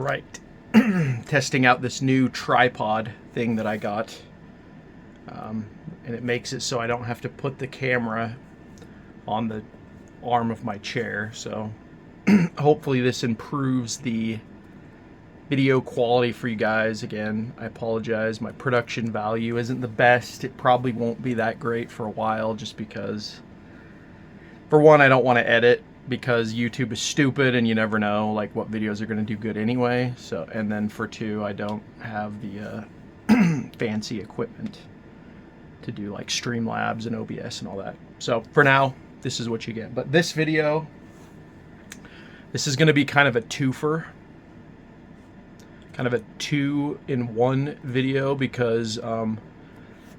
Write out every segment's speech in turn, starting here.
Right. Testing out this new tripod thing that I got. And it makes it so I don't have to put the camera on the arm of my chair. So hopefully this improves the video quality for you guys. Again, I apologize. My production value isn't the best. It probably won't be that great for a while just because, for one, I don't want to edit because YouTube is stupid and you never know like what videos are going to do good anyway. So, and then for two, I don't have the fancy equipment to do like Streamlabs and OBS and all that. So for now, this is what you get. But this video, this is going to be kind of a twofer. Kind of a 2-in-1 video because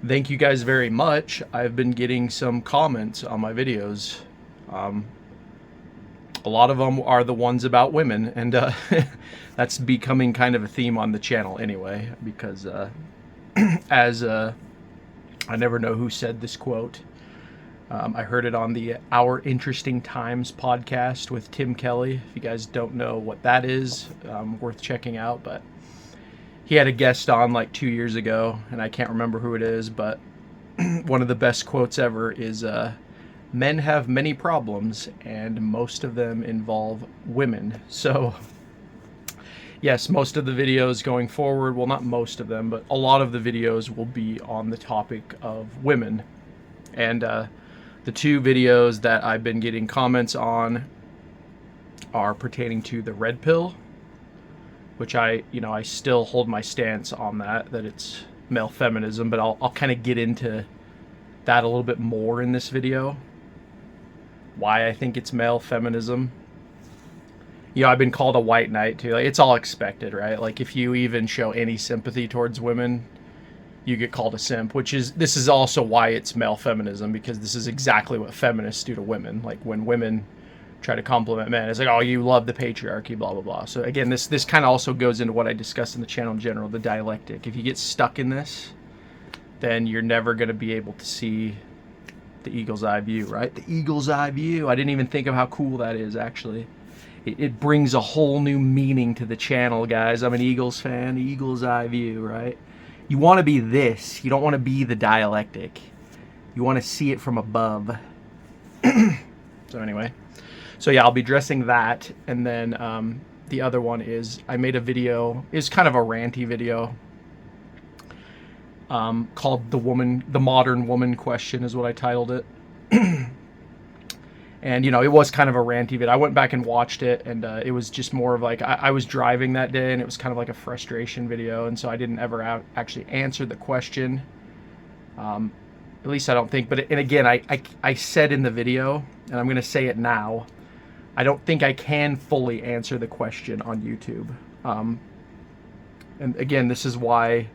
thank you guys very much. I've been getting some comments on my videos. A lot of them are the ones about women, and that's becoming kind of a theme on the channel anyway, because I never know who said this quote. I heard it on the Our Interesting Times podcast with Tim Kelly. If you guys don't know what that is, worth checking out. But he had a guest on like 2 years ago, and I can't remember who it is, but one of the best quotes ever is, men have many problems, and most of them involve women. So, yes, most of the videos going forward, well, not most of them, but a lot of the videos will be on the topic of women. And the two videos that I've been getting comments on are pertaining to the red pill, which I still hold my stance on that it's male feminism, but I'll kind of get into that a little bit more in this video. Why I think it's male feminism. I've been called a white knight too. Like, it's all expected, right? Like, if you even show any sympathy towards women, you get called a simp, this is also why it's male feminism, because this is exactly what feminists do to women. Like, when women try to compliment men, it's like, oh, you love the patriarchy, blah, blah, blah. So again, this kind of also goes into what I discussed in the channel in general, the dialectic. If you get stuck in this, then you're never going to be able to see the eagle's eye view, right? The eagle's eye view. I didn't even think of how cool that is, actually. It brings a whole new meaning to the channel, guys. I'm an Eagles fan. Eagle's eye view, right? You want to be this. You don't want to be the dialectic. You want to see it from above. So anyway. So yeah, I'll be addressing that. And then the other one is I made a video. It's kind of a ranty video. Called the modern woman question is what I titled it. And, it was kind of a ranty video. I went back and watched it, and it was just more of like, I was driving that day, and it was kind of like a frustration video, and so I didn't ever actually answer the question. At least I don't think. And again, I said in the video, and I'm going to say it now, I don't think I can fully answer the question on YouTube. And again, this is why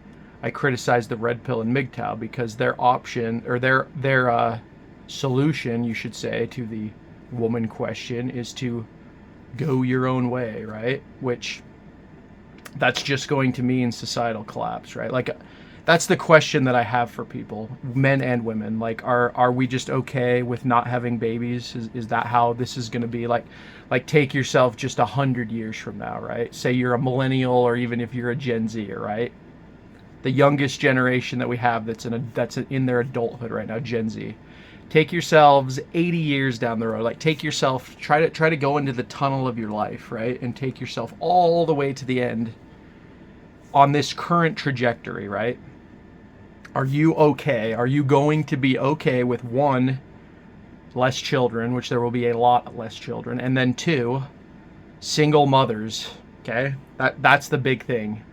I criticize the red pill and mgtow, because their option, or their solution, you should say, to the woman question is to go your own way, right? Which, that's just going to mean societal collapse, right? Like, that's the question that I have for people, men and women. Like, are we just okay with not having babies? Is that how this is going to be? Like take yourself just 100 years from now, right? Say you're a millennial, or even if you're a Gen Z, right? The youngest generation that we have that's in their adulthood right now, Gen Z. Take yourselves 80 years down the road. Like, take yourself, try to go into the tunnel of your life, right? And take yourself all the way to the end on this current trajectory, right? Are you okay? Are you going to be okay with, one, less children, which there will be a lot less children, and then two, single mothers, okay? That's the big thing.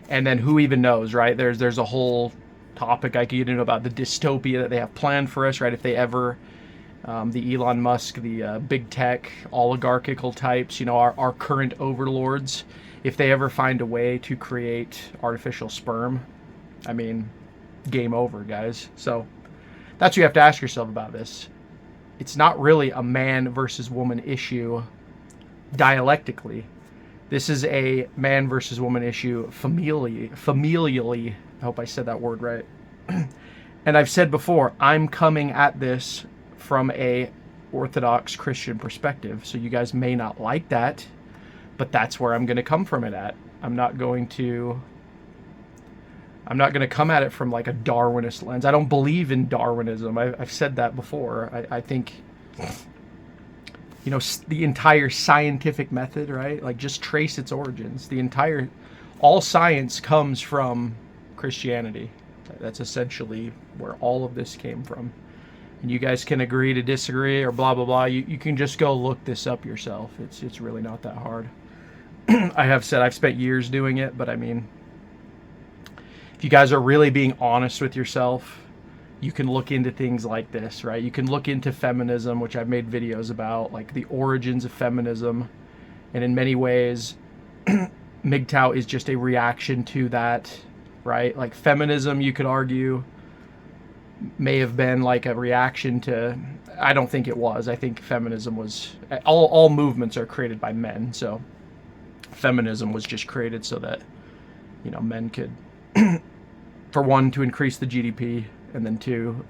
And then who even knows, right? There's a whole topic I could get into about the dystopia that they have planned for us, right? If they ever, the Elon Musk, the big tech, oligarchical types, our current overlords, if they ever find a way to create artificial sperm, I mean, game over, guys. So that's what you have to ask yourself about this. It's not really a man versus woman issue dialectically. This is a man versus woman issue familially. I hope I said that word right. And I've said before, I'm coming at this from a Orthodox Christian perspective. So you guys may not like that, but that's where I'm going to come from it at. I'm not going to come at it from like a Darwinist lens. I don't believe in Darwinism. I've said that before. I think, you know, the entire scientific method, right? Like, just trace its origins. All science comes from Christianity. That's essentially where all of this came from. And you guys can agree to disagree or blah, blah, blah. You can just go look this up yourself. It's really not that hard. I have said I've spent years doing it, but I mean, if you guys are really being honest with yourself, you can look into things like this, right? You can look into feminism, which I've made videos about, like the origins of feminism. And in many ways, mgtow is just a reaction to that, right? Like, feminism, you could argue, may have been like a reaction to, I don't think it was. I think feminism was, all movements are created by men. So feminism was just created so that, you know, men could, for one, to increase the GDP, and then two,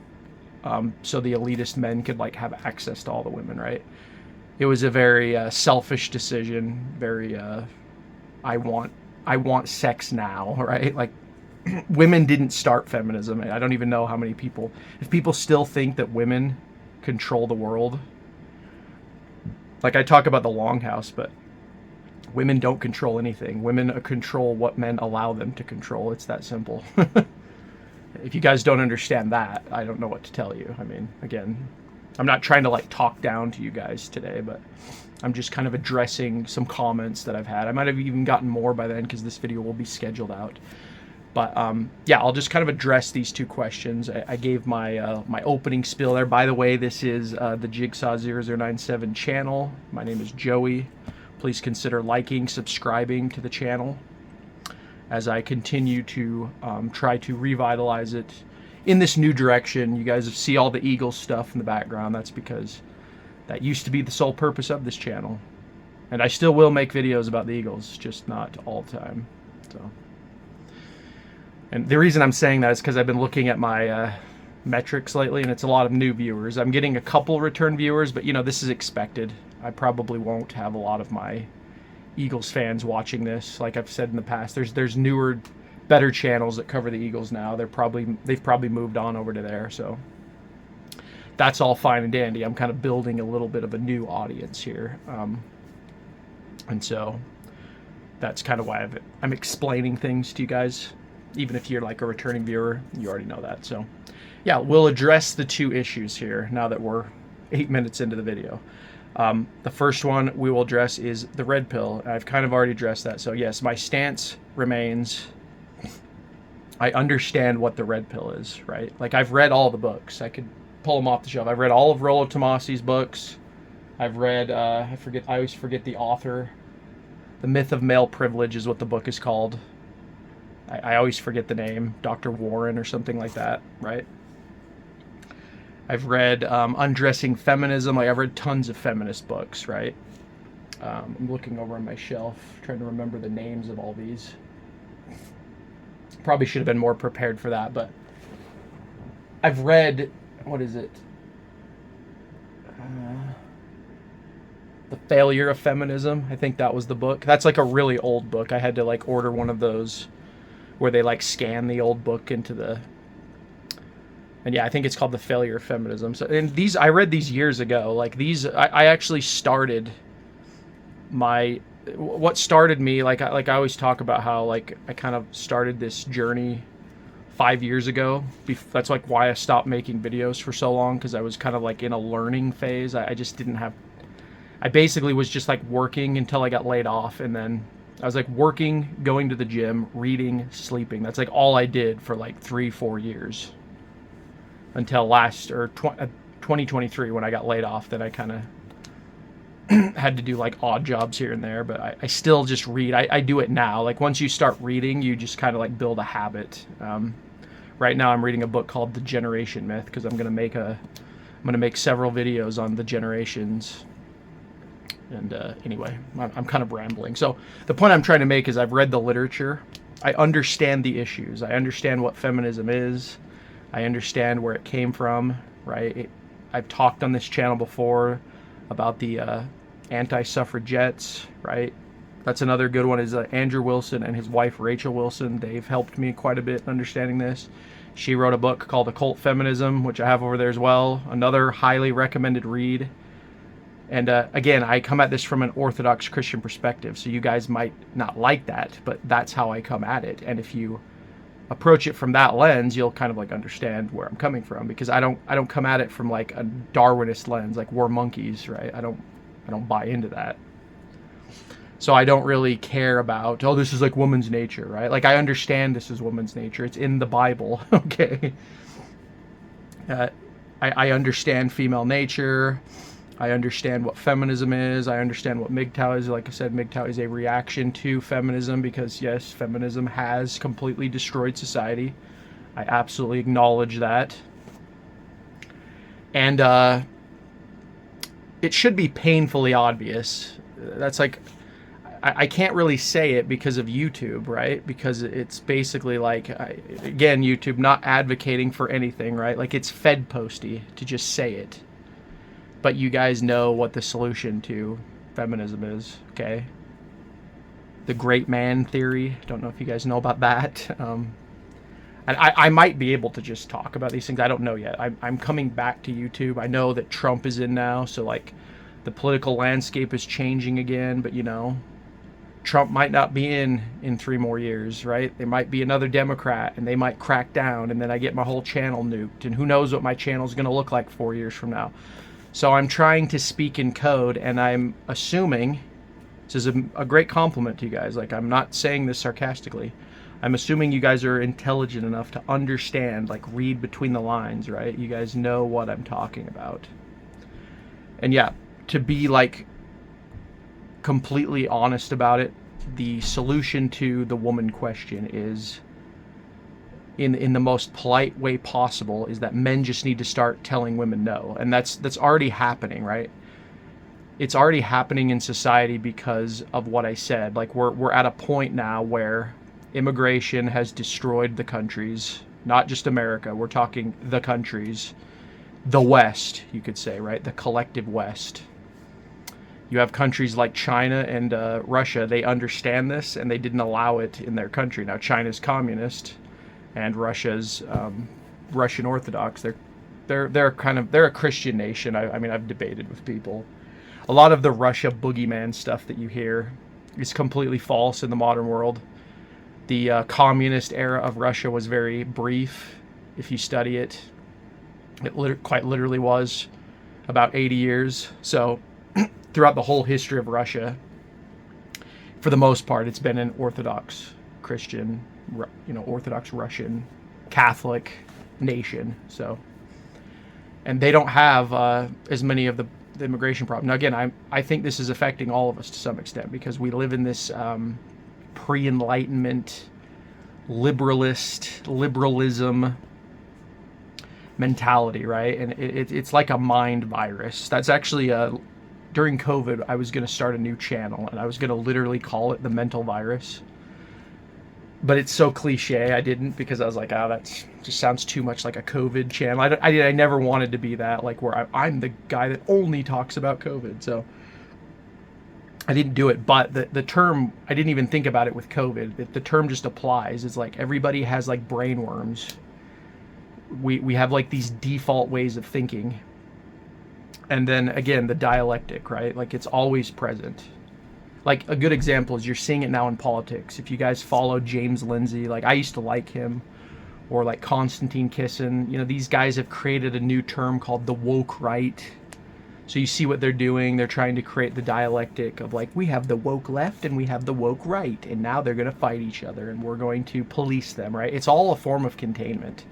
so the elitist men could like have access to all the women, right? It was a very selfish decision, very I want sex now, right? Like, women didn't start feminism. I don't even know how many people, if people still think that women control the world. Like, I talk about the Longhouse, but women don't control anything. Women control what men allow them to control. It's that simple. If you guys don't understand that, I don't know what to tell you. I mean, again, I'm not trying to like talk down to you guys today, but I'm just kind of addressing some comments that I've had. I might have even gotten more by then because this video will be scheduled out. But yeah, I'll just kind of address these two questions. I gave my my opening spiel there. By the way, this is the Jigsaw 0097 channel. My name is Joey. Please consider liking, subscribing to the channel as I continue to try to revitalize it in this new direction. You guys see all the Eagles stuff in the background. That's because that used to be the sole purpose of this channel. And I still will make videos about the Eagles, just not all the time. So, and the reason I'm saying that is because I've been looking at my metrics lately, and it's a lot of new viewers. I'm getting a couple return viewers, but you know, this is expected. I probably won't have a lot of my Eagles fans watching this. Like I've said in the past, there's newer, better channels that cover the Eagles now. They've probably moved on over to there, so that's all fine and dandy. I'm kind of building a little bit of a new audience here, and so that's kind of why I'm explaining things to you guys. Even if you're like a returning viewer, you already know that. So yeah, we'll address the two issues here now that we're 8 minutes into the video. The first one we will address is the red pill. I've kind of already addressed that. So yes, my stance remains, I understand what the red pill is, right? Like, I've read all the books. I could pull them off the shelf. I've read all of Rollo Tomasi's books. I've read, I always forget the author. The Myth of Male Privilege is what the book is called. I always forget the name. Dr. Warren or something like that, right? I've read Undressing Feminism. Like, I've read tons of feminist books, right? I'm looking over on my shelf, trying to remember the names of all these. Probably should have been more prepared for that, but I've read, what is it? The Failure of Feminism. I think that was the book. That's like a really old book. I had to like order one of those where they like scan the old book into the, and yeah, I think it's called The Failure of Feminism. So, and these, I read these years ago. Like, these, I actually started what started me, like I always talk about how like I kind of started this journey 5 years ago. That's like why I stopped making videos for so long, because I was kind of like in a learning phase. I just didn't have, I basically was just like working until I got laid off, and then I was like working, going to the gym, reading, sleeping. That's like all I did for like 3-4 years until 2023 when I got laid off. Then I kind of had to do like odd jobs here and there, but I still just read. I do it now. Like, once you start reading, you just kind of like build a habit. Right now I'm reading a book called The Generation Myth, because I'm gonna make several videos on the generations. And anyway, I'm kind of rambling. So the point I'm trying to make is I've read the literature. I understand the issues. I understand what feminism is. I understand where it came from, right? I've talked on this channel before about the anti-suffragettes, right? That's another good one, is Andrew Wilson and his wife Rachel Wilson. They've helped me quite a bit in understanding this. She wrote a book called Occult Feminism, which I have over there as well. Another highly recommended read. And again, I come at this from an Orthodox Christian perspective, so you guys might not like that, but that's how I come at it. And if you approach it from that lens, you'll kind of like understand where I'm coming from, because I don't come at it from like a Darwinist lens, like we're monkeys, right? I don't buy into that. So I don't really care about, oh, this is like woman's nature, right? Like, I understand this is woman's nature. It's in the Bible, okay? I understand female nature. I understand what feminism is. I understand what mgtow is. Like I said, mgtow is a reaction to feminism because, yes, feminism has completely destroyed society. I absolutely acknowledge that. And it should be painfully obvious. That's like, I can't really say it because of YouTube, right? Because it's basically like, again, YouTube not advocating for anything, right? Like, it's fed posty to just say it. But you guys know what the solution to feminism is, okay? The great man theory. Don't know if you guys know about that. And I might be able to just talk about these things. I don't know yet. I'm coming back to YouTube. I know that Trump is in now, so like the political landscape is changing again, but you know, Trump might not be in 3 more years, right? There might be another Democrat, and they might crack down, and then I get my whole channel nuked, and who knows what my channel is going to look like 4 years from now. So I'm trying to speak in code, and I'm assuming, this is a great compliment to you guys, like I'm not saying this sarcastically, I'm assuming you guys are intelligent enough to understand, like read between the lines, right? You guys know what I'm talking about. And yeah, to be like completely honest about it, the solution to the woman question is, in the most polite way possible, is that men just need to start telling women no. And that's already happening, right? It's already happening in society because of what I said. Like, we're at a point now where immigration has destroyed the countries, not just America. We're talking the countries, the West, you could say, right? The collective West. You have countries like China and Russia. They understand this, and they didn't allow it in their country. Now, China's communist, and Russia's Russian Orthodox. They're a Christian nation. I mean, I've debated with people. A lot of the Russia boogeyman stuff that you hear is completely false in the modern world. The communist era of Russia was very brief. If you study it, quite literally was about 80 years. So throughout the whole history of Russia, for the most part, it's been an Orthodox Christian, Orthodox Russian Catholic nation. So, and they don't have as many of the immigration problem. Now, again, I think this is affecting all of us to some extent, because we live in this pre-Enlightenment liberalism mentality, right? And it's like a mind virus. That's actually during COVID, I was going to start a new channel, and I was going to literally call it the mental virus. But it's so cliche, I didn't, because I was like, that just sounds too much like a COVID channel. I never wanted to be that, like, where I'm the guy that only talks about COVID. So I didn't do it. But the term, I didn't even think about it with COVID. The term just applies. It's like everybody has like brain worms. We have like these default ways of thinking. And then again, the dialectic, right? Like, it's always present. Like, a good example is you're seeing it now in politics. If you guys follow James Lindsay, like, I used to like him, or like Konstantin Kisin, these guys have created a new term called the woke right. So you see what they're doing. They're trying to create the dialectic of like, we have the woke left and we have the woke right, and now they're going to fight each other and we're going to police them, right? It's all a form of containment.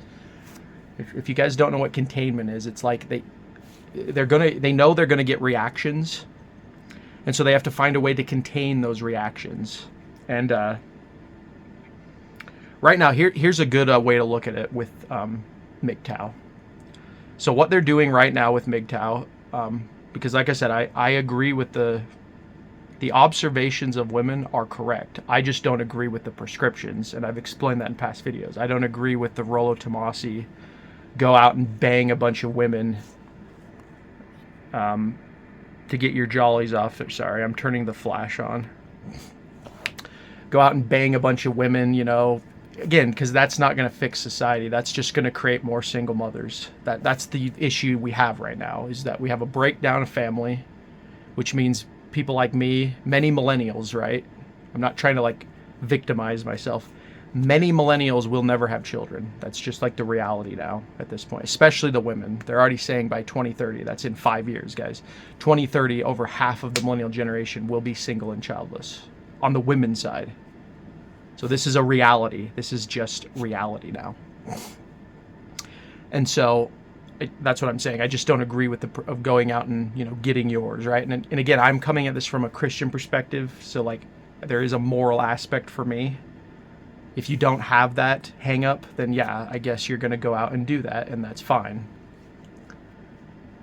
If you guys don't know what containment is, it's like they know they're gonna get reactions, and so they have to find a way to contain those reactions. And right now, here's a good way to look at it with mgtow. So what they're doing right now with mgtow, because like I said, I agree with the observations of women are correct. I just don't agree with the prescriptions, and I've explained that in past videos. I don't agree with the Rollo Tomassi go out and bang a bunch of women to get your jollies off. Sorry, I'm turning the flash on. go out and bang a bunch of women, you know, again, because that's not going to fix society. That's just going to create more single mothers. That's the issue we have right now, is that we have a breakdown of family, which means people like me, many millennials, right? I'm not trying to like victimize myself. Many millennials will never have children. That's just like the reality now at this point, especially the women. They're already saying by 2030, that's in 5 years, guys. 2030, over half of the millennial generation will be single and childless on the women's side. So this is a reality. This is just reality now. And so that's what I'm saying. I just don't agree with of going out and, you know, getting yours, right? And again, I'm coming at this from a Christian perspective. So like there is a moral aspect for me. If you don't have that hang up, then yeah, I guess you're going to go out and do that, and that's fine.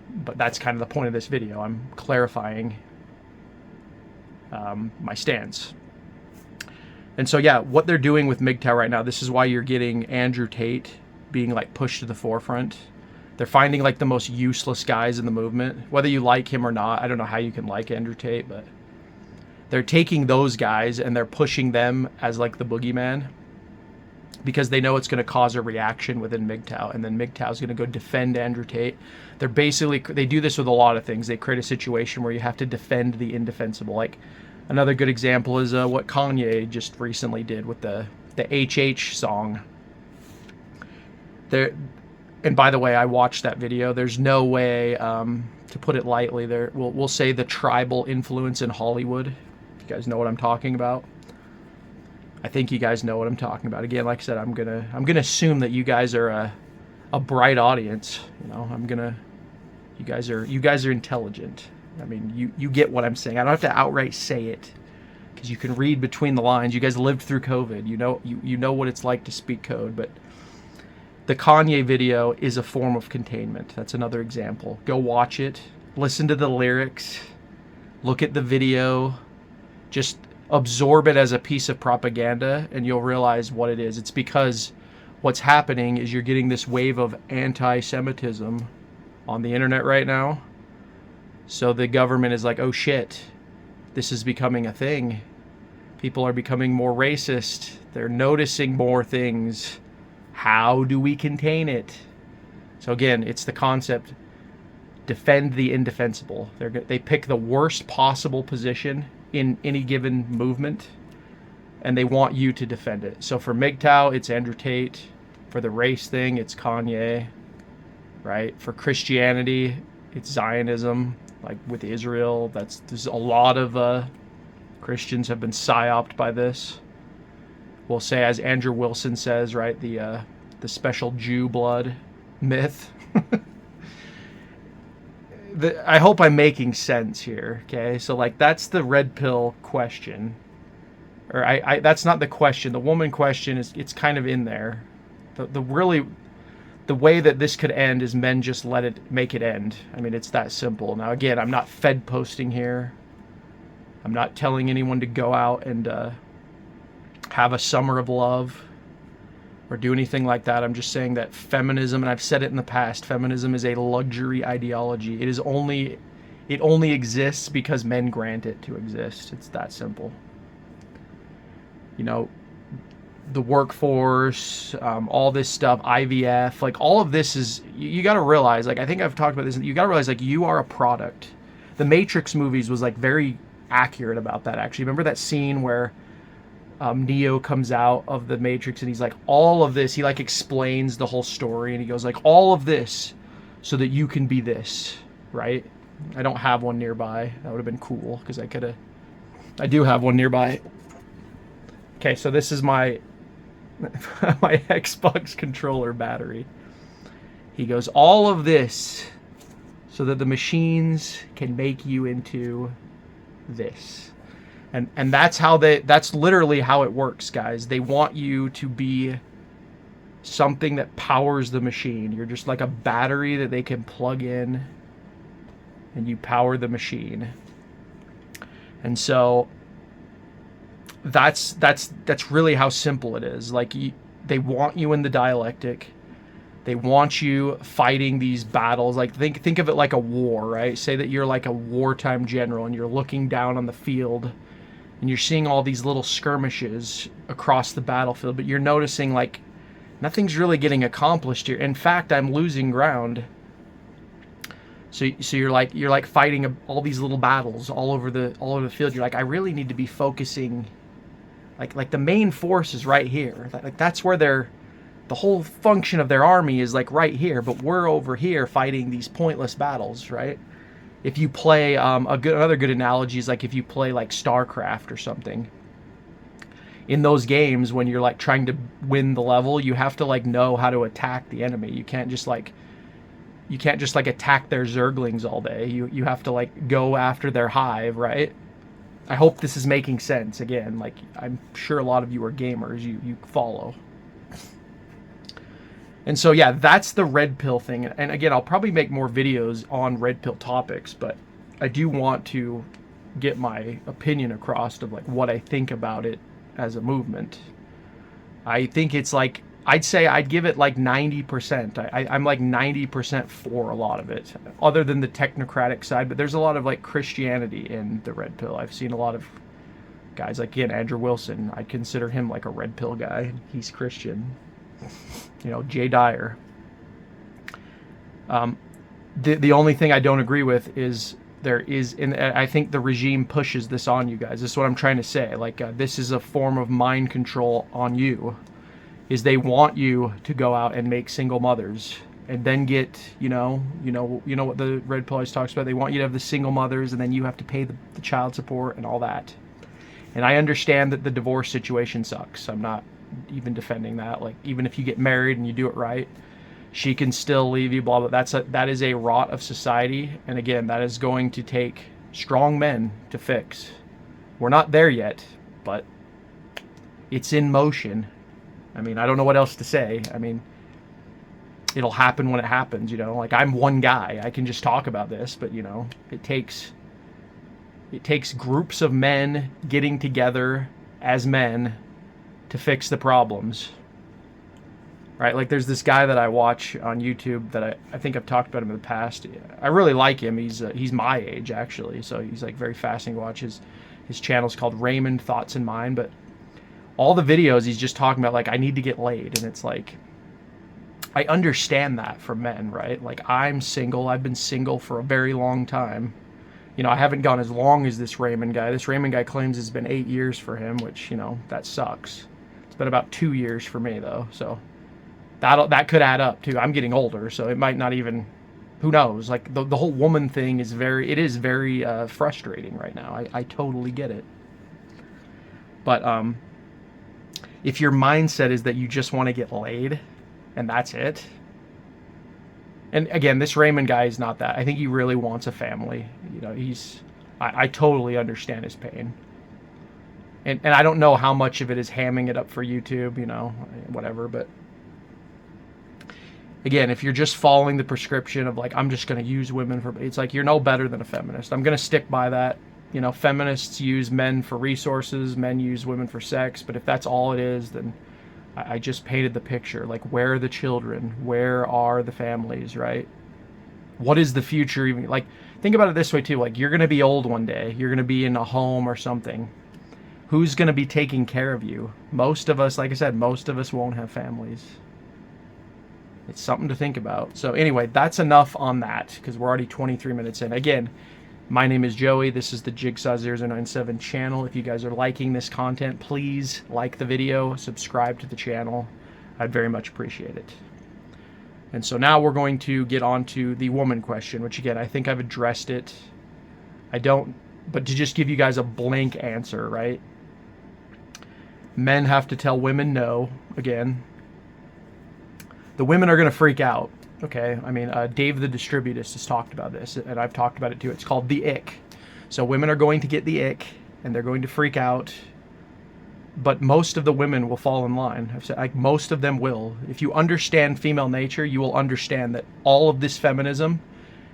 But that's kind of the point of this video. I'm clarifying my stance. And so yeah, what they're doing with mgtow right now, this is why you're getting Andrew Tate being like pushed to the forefront. They're finding like the most useless guys in the movement, whether you like him or not. I don't know how you can like Andrew Tate, but they're taking those guys and they're pushing them as like the boogeyman, because they know it's going to cause a reaction within mgtow, and then mgtow is going to go defend Andrew Tate. They do this with a lot of things. They create a situation where you have to defend the indefensible. Like another good example is what Kanye just recently did with the HH song. And by the way, I watched that video. There's no way, to put it lightly, we'll say the tribal influence in Hollywood. You guys know what I'm talking about? I think you guys know what I'm talking about. Again, like I said, I'm gonna assume that you guys are a bright audience. You know, you guys are intelligent. I mean, you get what I'm saying. I don't have to outright say it, because you can read between the lines. You guys lived through COVID. You know what it's like to speak code. But the Kanye video is a form of containment. That's another example. Go watch it. Listen to the lyrics. Look at the video. Just absorb it as a piece of propaganda, and you'll realize what it is. It's because what's happening is you're getting this wave of anti-Semitism on the internet right now. So the government is like, oh shit, this is becoming a thing. People are becoming more racist. They're noticing more things. How do we contain it? So again, it's the concept, defend the indefensible. They pick the worst possible position in any given movement, and they want you to defend it. So for mgtow, it's Andrew Tate. For the race thing, it's Kanye, right? For Christianity, it's Zionism, like with Israel. There's a lot of Christians have been psyoped by this. We'll say, as Andrew Wilson says, right, the special Jew blood myth. I hope I'm making sense here, okay? So, like, that's the red pill question. Or that's not the question. The woman question it's kind of in there. The way that this could end is men just make it end. I mean, it's that simple. Now, again, I'm not Fed posting here. I'm not telling anyone to go out and have a summer of love or do anything like that. I'm just saying that feminism, and I've said it in the past, feminism is a luxury ideology. It only exists because men grant it to exist. It's that simple. You know, the workforce, all this stuff, IVF, like all of this is, you got to realize, like I think I've talked about this, you got to realize like you are a product. The Matrix movies was like very accurate about that, actually. Remember that scene where Neo comes out of the Matrix and he's like, all of this, he like explains the whole story and he goes like, all of this so that you can be this, right? I don't have one nearby. That would have been cool because I do have one nearby. Okay, so this is my Xbox controller battery. He goes, all of this so that the machines can make you into this. And that's literally how it works, guys. They want you to be something that powers the machine. You're just like a battery that they can plug in and you power the machine. And so that's really how simple it is. Like they want you in the dialectic. They want you fighting these battles. Like think of it like a war, right? Say that you're like a wartime general and you're looking down on the field and you're seeing all these little skirmishes across the battlefield, but you're noticing like nothing's really getting accomplished here. In fact, I'm losing ground. So you're like fighting all these little battles all over the field. You're like, I really need to be focusing. Like the main force is right here. Like that's where the whole function of their army is, like right here. But we're over here fighting these pointless battles, right? If you play another good analogy is like if you play like StarCraft or something. In those games, when you're like trying to win the level, you have to like know how to attack the enemy. You can't just like attack their zerglings all day. You have to like go after their hive, right? I hope this is making sense. Again, like I'm sure a lot of you are gamers. You follow. And so yeah, that's the red pill thing. And again, I'll probably make more videos on red pill topics, but I do want to get my opinion across of like what I think about it as a movement. I think it's like, I'd say I'd give it like 90%. I'm like 90% for a lot of it, other than the technocratic side. But there's a lot of like Christianity in the red pill. I've seen a lot of guys like, again, Andrew Wilson. I'd consider him like a red pill guy. He's Christian. You know, Jay Dyer. The only thing I don't agree with is and I think the regime pushes this on you guys. This is what I'm trying to say. Like this is a form of mind control on you. Is they want you to go out and make single mothers and then get, you know what the red pill always talks about. They want you to have the single mothers, and then you have to pay the child support and all that. And I understand that the divorce situation sucks. I'm not even defending that. Like even if you get married and you do it right, she can still leave you, blah, blah. That is a rot of society. And again, that is going to take strong men to fix. We're not there yet, but it's in motion. I mean, I don't know what else to say. I mean, it'll happen when it happens, you know. Like I'm one guy. I can just talk about this, but you know, it takes groups of men getting together as men to fix the problems. Right, like there's this guy that I watch on YouTube that I think I've talked about him in the past. I really like him. He's my age actually, so he's like very fascinating to watch. His channel's called Raymond Thoughts and Mine, but all the videos he's just talking about like I need to get laid, and it's like I understand that for men, right? Like I'm single. I've been single for a very long time. You know, I haven't gone as long as this Raymond guy. This Raymond guy claims it's been 8 years for him, which, you know, that sucks. It's been about 2 years for me though, so that could add up too. I'm getting older, so it might not even, who knows? Like the whole woman thing is very frustrating right now. I totally get it. But if your mindset is that you just want to get laid and that's it, and again, this Raymond guy is not that. I think he really wants a family. You know, I totally understand his pain. And I don't know how much of it is hamming it up for YouTube, you know, whatever, but again, if you're just following the prescription of like, I'm just going to use women for, it's like, you're no better than a feminist. I'm going to stick by that. You know, feminists use men for resources, men use women for sex, but if that's all it is, then I just painted the picture. Like, where are the children? Where are the families, right? What is the future even? Like, think about it this way too. Like, you're going to be old one day. You're going to be in a home or something. Who's going to be taking care of you? Most of us, like I said, most of us won't have families. It's something to think about. So anyway, that's enough on that because we're already 23 minutes in. Again, my name is Joey. This is the Jigsaw097 channel. If you guys are liking this content, please like the video, subscribe to the channel. I'd very much appreciate it. And so now we're going to get on to the woman question, which again, I think I've addressed it. But to just give you guys a blank answer, right? Men have to tell women no, again. The women are going to freak out, okay? I mean, Dave the Distributist has talked about this, and I've talked about it too. It's called the ick. So women are going to get the ick, and they're going to freak out, but most of the women will fall in line. I've said, like, most of them will. If you understand female nature, you will understand that all of this feminism,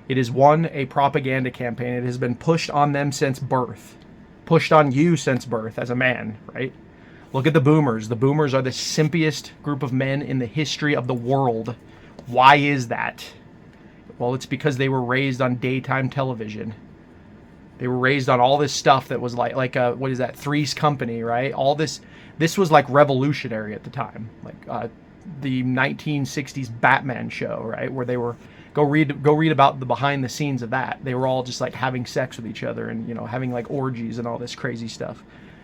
it is a propaganda campaign. It has been pushed on them since birth, pushed on you since birth as a man, right? Look at the boomers. The boomers are the simpiest group of men in the history of the world. Why is that? Well, it's because they were raised on daytime television. They were raised on all this stuff that was like a, what is that, Three's Company, right? All this was like revolutionary at the time, like the 1960s Batman show, right, where they were go read about the behind the scenes of that. They were all just like having sex with each other and, you know, having like orgies and all this crazy stuff.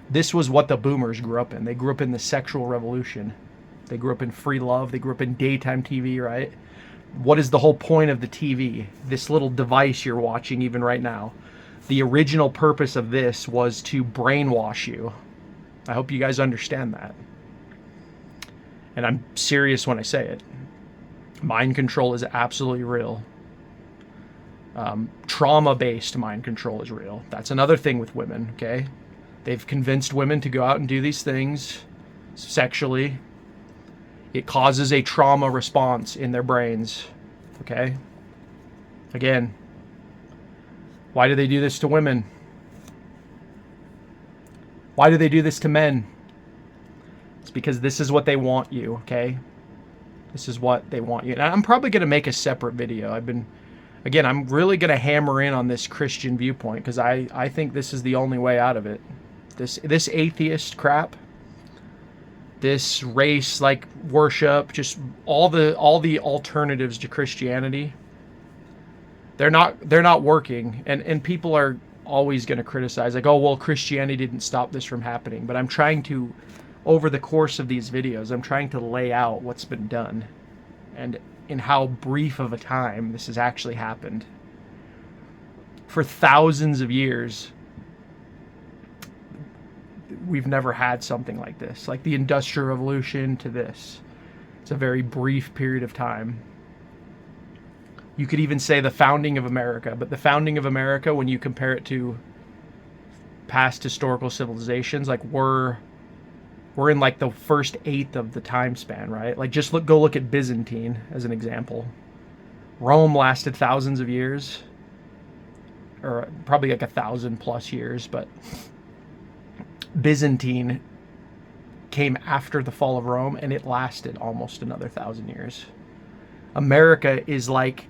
This was what the boomers grew up in. They grew up in the sexual revolution. They grew up in free love. They grew up in daytime TV, right? What is the whole point of the TV? This little device you're watching even right now. The original purpose of this was to brainwash you. I hope you guys understand that. And I'm serious when I say it. Mind control is absolutely real. Trauma-based mind control is real. That's another thing with women, okay? They've convinced women to go out and do these things sexually. It causes a trauma response in their brains, okay? Again, why do they do this to women? Why do they do this to men? It's because this is what they want you, okay? This is what they want you. And I'm probably going to make a separate video. I'm really going to hammer in on this Christian viewpoint because I think this is the only way out of it. This atheist crap, this race like worship, just all the alternatives to Christianity, they're not working. And people are always going to criticize, like, oh, well, Christianity didn't stop this from happening. But I'm trying to, over the course of these videos, I'm trying to lay out what's been done and in how brief of a time this has actually happened. For thousands of years, we've never had something like this. Like the Industrial Revolution to this. It's a very brief period of time. You could even say the founding of America, but the founding of America, when you compare it to past historical civilizations, like we're in like the first eighth of the time span, right? Like just go look at Byzantine as an example. Rome lasted thousands of years, or probably like 1,000+ years, but Byzantine came after the fall of Rome and it lasted almost another 1,000 years. America is like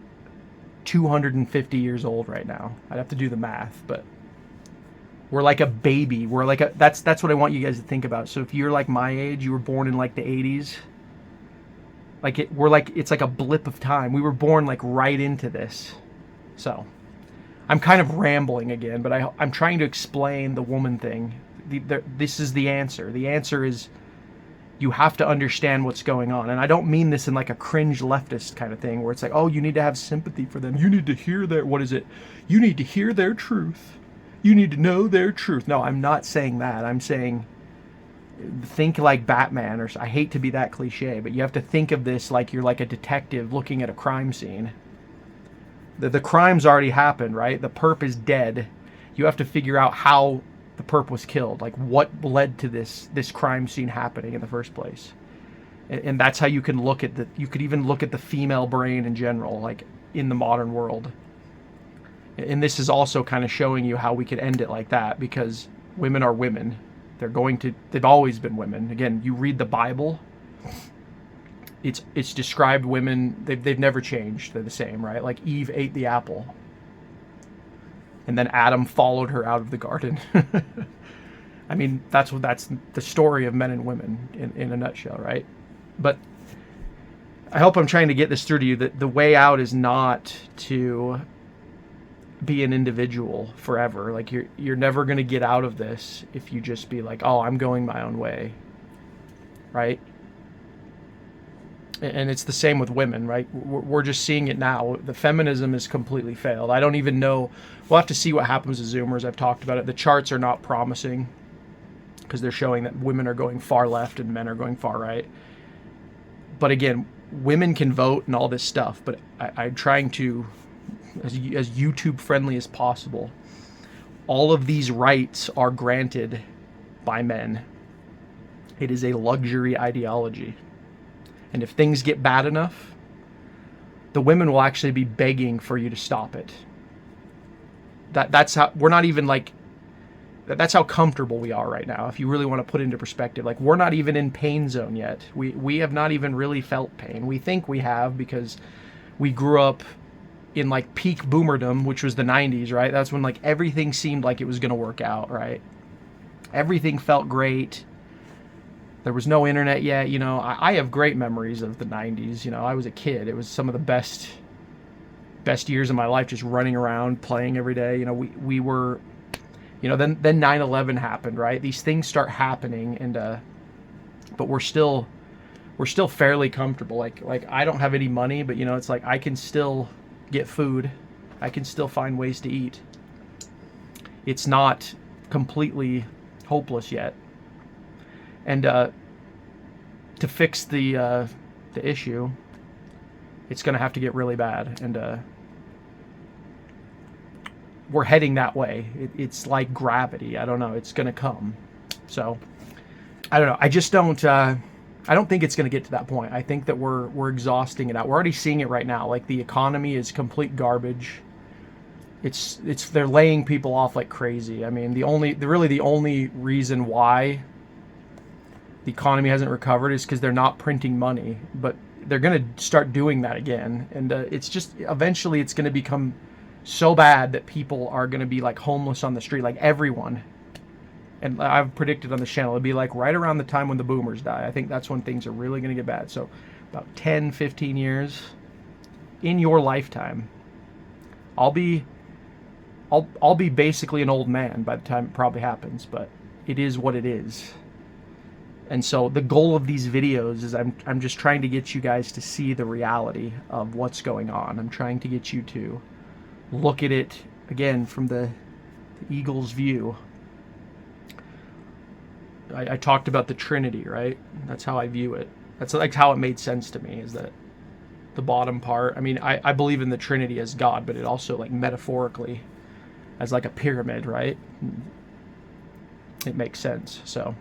250 years old right now. I'd have to do the math, but we're like a baby. We're like that's what I want you guys to think about. So if you're like my age, you were born in like the 80s, it's like a blip of time. We were born like right into this. So I'm kind of rambling again, but I'm trying to explain the woman thing. This is the answer. The answer is you have to understand what's going on. And I don't mean this in like a cringe leftist kind of thing where it's like, oh, you need to have sympathy for them. You need to hear you need to hear their truth. You need to know their truth. No, I'm not saying that. I'm saying think like Batman, or I hate to be that cliche, but you have to think of this like you're like a detective looking at a crime scene. The crime's already happened, right? The perp is dead. You have to figure out how the perp was killed, like what led to this crime scene happening in the first place. And that's how you can look at you could even look at the female brain in general, like in the modern world. And this is also kind of showing you how we could end it like that, because women are women. They've always been women. Again, you read the Bible, it's described women, they've never changed. They're the same, right? Like Eve ate the apple, and then Adam followed her out of the garden. I mean, that's the story of men and women in a nutshell, right? But I hope I'm trying to get this through to you, that the way out is not to be an individual forever. Like you're never going to get out of this if you just be like, oh, I'm going my own way, right? And it's the same with women, right? We're just seeing it now. The feminism is completely failed. I don't even know. We'll have to see what happens with Zoomers. I've talked about it. The charts are not promising because they're showing that women are going far left and men are going far right. But again, women can vote and all this stuff, but I'm trying to, as YouTube friendly as possible, all of these rights are granted by men. It is a luxury ideology. And if things get bad enough, the women will actually be begging for you to stop it. That's how, we're not even like, that's how comfortable we are right now. If you really want to put into perspective, like we're not even in pain zone yet. We have not even really felt pain. We think we have because we grew up in like peak boomerdom, which was the 90s, right? That's when like everything seemed like it was going to work out, right? Everything felt great. There was no internet yet. You know, I have great memories of the 90s. You know, I was a kid. It was some of the best years of my life, just running around, playing every day. You know, we were, you know, then 9/11 happened, right? These things start happening, and but we're still fairly comfortable. Like I don't have any money, but you know, it's like I can still get food. I can still find ways to eat. It's not completely hopeless yet. And to fix the issue, it's going to have to get really bad. And we're heading that way. It's like gravity. I don't know. It's going to come. So I don't know. I just don't. I don't think it's going to get to that point. I think that we're exhausting it out. We're already seeing it right now. Like the economy is complete garbage. They're laying people off like crazy. I mean, the only reason why the economy hasn't recovered is because they're not printing money. But they're going to start doing that again, and it's just eventually it's going to become so bad that people are going to be like homeless on the street, like everyone. And I've predicted on the channel, it'll be like right around the time when the boomers die. I think that's when things are really going to get bad. So about 10, 15 years in your lifetime, I'll be basically an old man by the time it probably happens, but it is what it is. And so the goal of these videos is I'm just trying to get you guys to see the reality of what's going on. I'm trying to get you to look at it again from the eagle's view. I talked about the Trinity, right? That's how I view it. That's like how it made sense to me, is that the bottom part. I mean, I believe in the Trinity as God, but it also like metaphorically as like a pyramid, right? It makes sense. So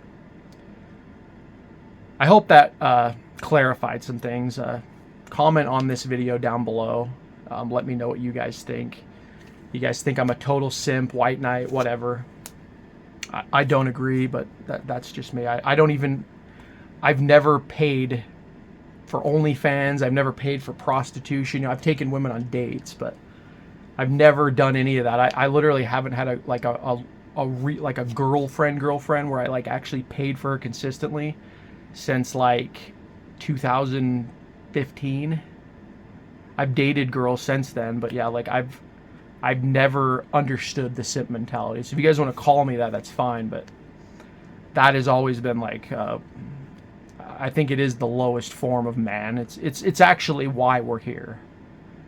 I hope that clarified some things. Comment on this video down below. Let me know what you guys think. You guys think I'm a total simp, white knight, whatever. I don't agree, but that's just me. I've never paid for OnlyFans. I've never paid for prostitution. You know, I've taken women on dates, but I've never done any of that. I literally haven't had a girlfriend where I like actually paid for her consistently since like 2015. I've dated girls since then, but yeah, like I've never understood the simp mentality. So if you guys want to call me that, that's fine. But that has always been like, I think it is the lowest form of man. It's actually why we're here,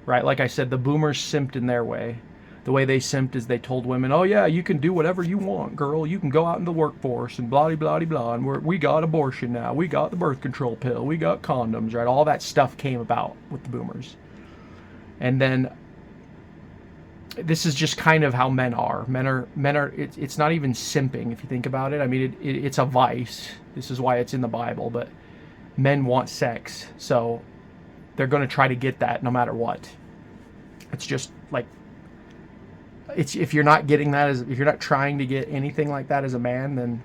right? Like I said, the boomers simped in their way. The way they simped is they told women, oh yeah, you can do whatever you want, girl. You can go out in the workforce and blah, blah, blah, blah. And we got abortion now. We got the birth control pill. We got condoms, right? All that stuff came about with the boomers. And then this is just kind of how men are. Men are. It's not even simping if you think about it. I mean, it's a vice. This is why it's in the Bible. But men want sex, so they're going to try to get that no matter what. It's just like, if you're not getting that, if you're not trying to get anything like that as a man, then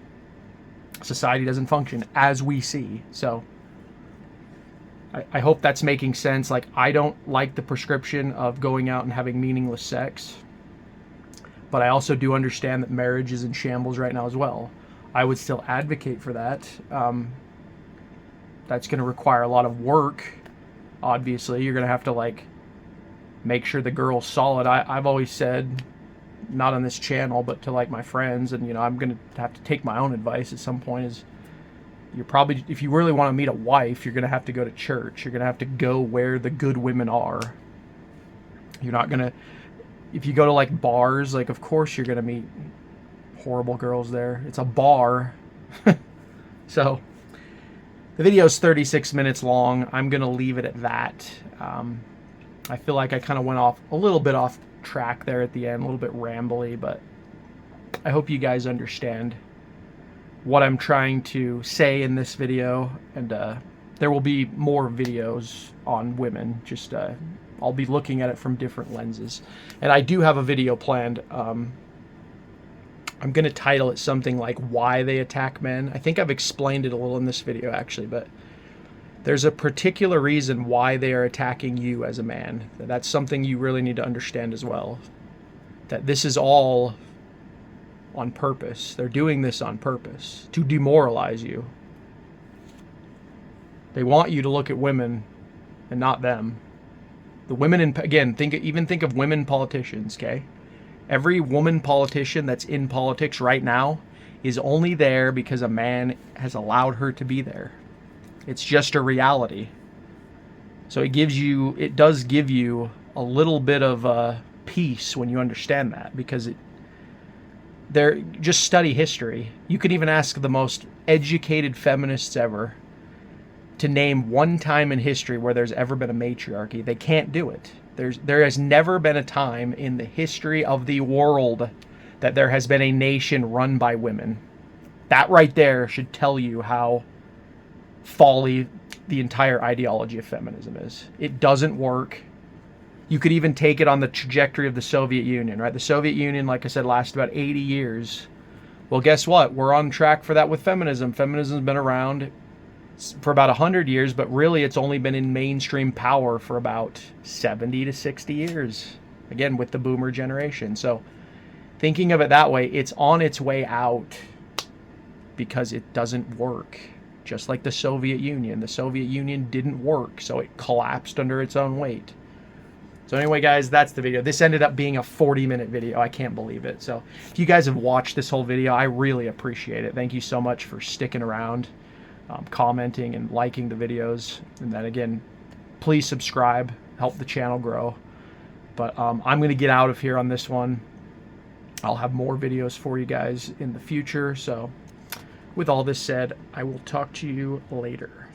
society doesn't function as we see. So I hope that's making sense. Like, I don't like the prescription of going out and having meaningless sex, but I also do understand that marriage is in shambles right now as well. I would still advocate for that. That's going to require a lot of work. Obviously, you're going to have to like make sure the girl's solid. I've always said, not on this channel, but to like my friends, and you know, I'm going to have to take my own advice at some point, is you're probably, if you really want to meet a wife, you're going to have to go to church. You're going to have to go where the good women are. You're not going to, if you go to like bars, like of course you're going to meet horrible girls there. It's a bar. So the video is 36 minutes long. I'm going to leave it at that. I feel like I kind of went off a little bit off track there at the end, a little bit rambly, but I hope you guys understand what I'm trying to say in this video. And there will be more videos on women. Just I'll be looking at it from different lenses. And I do have a video planned. I'm going to title it something like Why They Attack Men. I think I've explained it a little in this video actually, but there's a particular reason why they are attacking you as a man. That's something you really need to understand as well. That this is all on purpose. They're doing this on purpose to demoralize you. They want you to look at women and not them. The women in, again, think of women politicians, okay? Every woman politician that's in politics right now is only there because a man has allowed her to be there. It's just a reality. So it does give you a little bit of peace when you understand that, because just study history. You can even ask the most educated feminists ever to name one time in history where there's ever been a matriarchy. They can't do it. There has never been a time in the history of the world that there has been a nation run by women. That right there should tell you how folly the entire ideology of feminism is. It doesn't work. You could even take it on the trajectory of the Soviet Union, right? The Soviet Union, like I said, lasted about 80 years. Well, guess what? We're on track for that with feminism. Feminism's been around for about 100 years, but really it's only been in mainstream power for about 70 to 60 years. Again, with the boomer generation. So thinking of it that way, it's on its way out because it doesn't work. Just like the Soviet Union. The Soviet Union didn't work, so it collapsed under its own weight. So anyway, guys, that's the video. This ended up being a 40-minute video. I can't believe it. So if you guys have watched this whole video, I really appreciate it. Thank you so much for sticking around, commenting and liking the videos. And then again, please subscribe, help the channel grow. But I'm going to get out of here on this one. I'll have more videos for you guys in the future. So with all this said, I will talk to you later.